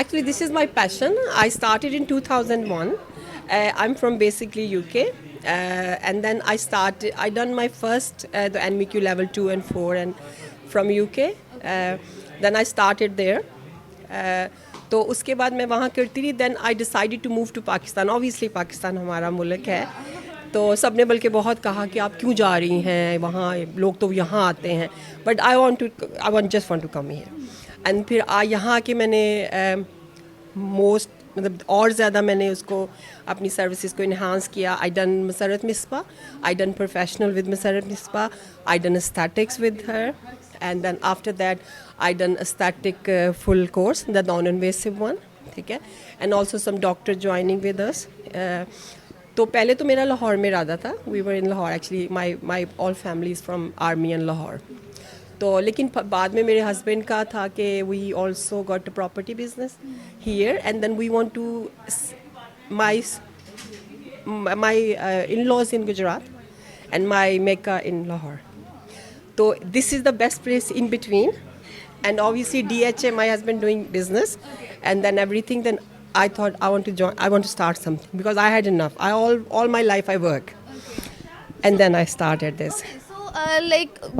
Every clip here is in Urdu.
Actually, this is my passion. I started in 2001. I'm from basically UK, and then I done my first the NVQ level 2 and 4, and from UK. Then I started there. تو اس کے بعد میں وہاں کرتی رہی. Then I decided to move to Pakistan. Obviously Pakistan ہمارا ملک ہے, تو سب نے بلکہ بہت کہا کہ آپ کیوں جا رہی ہیں وہاں, لوگ تو یہاں آتے ہیں, but I just want to come here. And پھر یہاں آ کے میں نے مطلب اور زیادہ میں نے اس کو اپنی سروسز کو انہانس کیا. I done Musarrat Misbah, I done professional with Musarrat Misbah, I done aesthetics with her, and then after that I done aesthetic full course, the non-invasive one, ٹھیک ہے, and also some doctor joining with us. تو پہلے تو میرا لاہور میں ارادہ تھا. we were in Lahore actually, my all family is from army and Lahore. تو لیکن بعد میں میرے ہسبینڈ کا تھا کہ we also got a property business here, and then we want to my in-laws in Gujarat and my Mecca in Lahore. So this is the best place in between, and obviously DHA, my husband doing business, and then everything. Then I thought I want to start something because I had enough. All my life I work, and then I started this. So like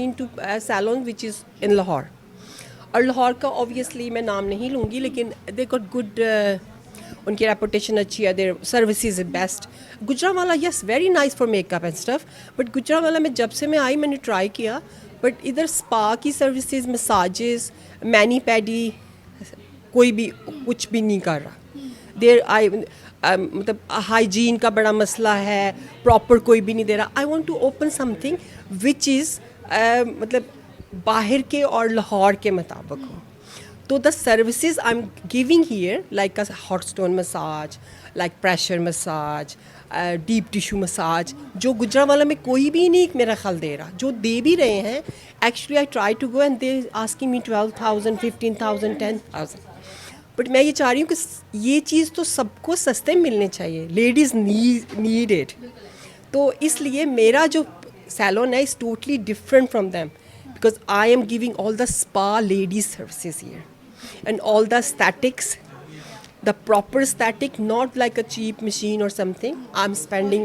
been to salon which is in Lahore. اور لاہور کا اوبیسلی میں نام نہیں لوں گی, لیکن دے گاٹ گڈ, ان کی ریپوٹیشن اچھی ہے, their services best. Gujranwala yes very nice for makeup and stuff, but Gujranwala میں جب سے میں آئی میں نے ٹرائی کیا, بٹ ادھر اسپا کی سروسز, مساجز, مینی پیڈی, کوئی بھی کچھ بھی نہیں کر رہا. دیر آئی مطلب ہائیجین کا بڑا مسئلہ ہے, پراپر کوئی بھی نہیں دے رہا. I want to open something which is مطلب باہر کے اور لاہور کے مطابق ہو. تو the services I'm giving here like a hot stone massage, like pressure massage, deep tissue massage, جو گجرانوالا میں کوئی بھی نہیں میرا خیال دے رہا. جو دے بھی رہے ہیں actually I try to go and they asking me 12,000 15,000 10,000. But میں یہ چاہ رہی ہوں کہ یہ چیز تو سب کو سستے ملنے چاہیے, لیڈیز نیڈ اٹ. تو اس لیے میرا جو سیلون ہے is totally different from them, because I am giving all the spa ladies services here, and all the aesthetics, the proper aesthetic, not like a cheap machine or something. I'm spending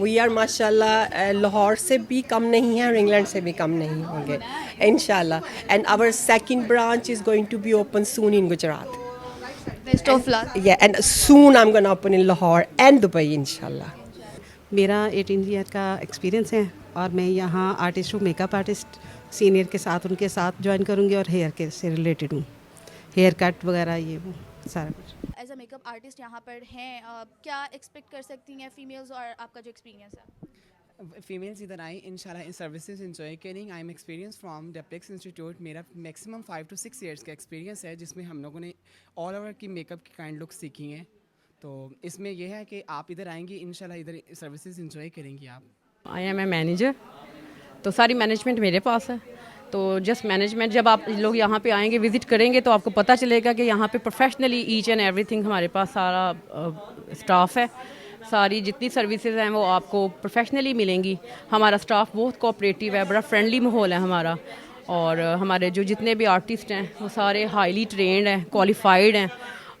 we are ماشاء اللہ لاہور سے بھی کم نہیں ہیں اور انگلینڈ سے بھی کم نہیں ہوں گے انشاء اللہ. And our second branch is going to be open soon in Gujrat. Best of luck. یا and soon I'm gonna open in Lahore and Dubai انشاء اللہ. میرا 18 ایئر کا ایکسپیرینس ہے اور میں یہاں آرٹسٹ ہوں, میک اپ آرٹسٹ, سینئر کے ساتھ ان کے ساتھ جوائن کروں گی, اور ہیئر کے سے ریلیٹڈ ہوں, ہیئر کٹ وغیرہ یہ وہ سارا کچھ. As a make up artist یہاں پر ہیں, کیا ایکسپیکٹ کر سکتی ہیں فیمیلز, اور آپ کا جو ایکسپیرینس ہے؟ فیمیلز ادھر آئیں انشاء اللہ ان سروسز انجوائے کریں. I'm experience from Diplex institute. میرا میکسیمم 5 to 6 ایئرس کا ایکسپیرینس ہے, جس میں ہم لوگوں نے آل اوور کی میک اپ کی کائنڈ لک سیکھی ہیں. تو اس میں یہ ہے کہ آپ ادھر آئیں گی انشاء اللہ ادھر سروسز انجوائے کریں گی آپ. آئی ایم اے مینیجر, تو ساری مینجمنٹ میرے پاس ہے. تو جسٹ مینجمنٹ جب آپ لوگ یہاں پہ آئیں گے, وزٹ کریں گے, تو آپ کو پتہ چلے گا کہ یہاں پہ professionally H and everything ہمارے پاس سارا اسٹاف ہے. ساری جتنی سروسز ہیں وہ آپ کو پروفیشنلی ملیں گی. ہمارا اسٹاف بہت کوآپریٹیو ہے, بڑا فرینڈلی ماحول ہے ہمارا, اور ہمارے جو جتنے بھی آرٹسٹ ہیں وہ سارے ہائیلی ٹرینڈ ہیں, کوالیفائڈ ہیں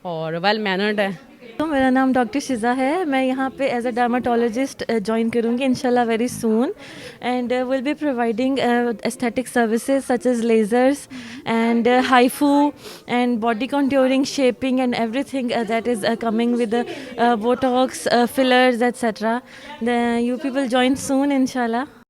اور ویل مینرڈ ہیں. تو میرا نام ڈاکٹر شزا ہے. میں یہاں پہ ایز اے ڈرماٹولوجسٹ جوائن کروں گی انشاءاللہ very soon, and will be providing aesthetic services such as lasers and HIFU and body contouring, shaping and everything that is coming with Botox, fillers etcetera. You people join soon انشاءاللہ.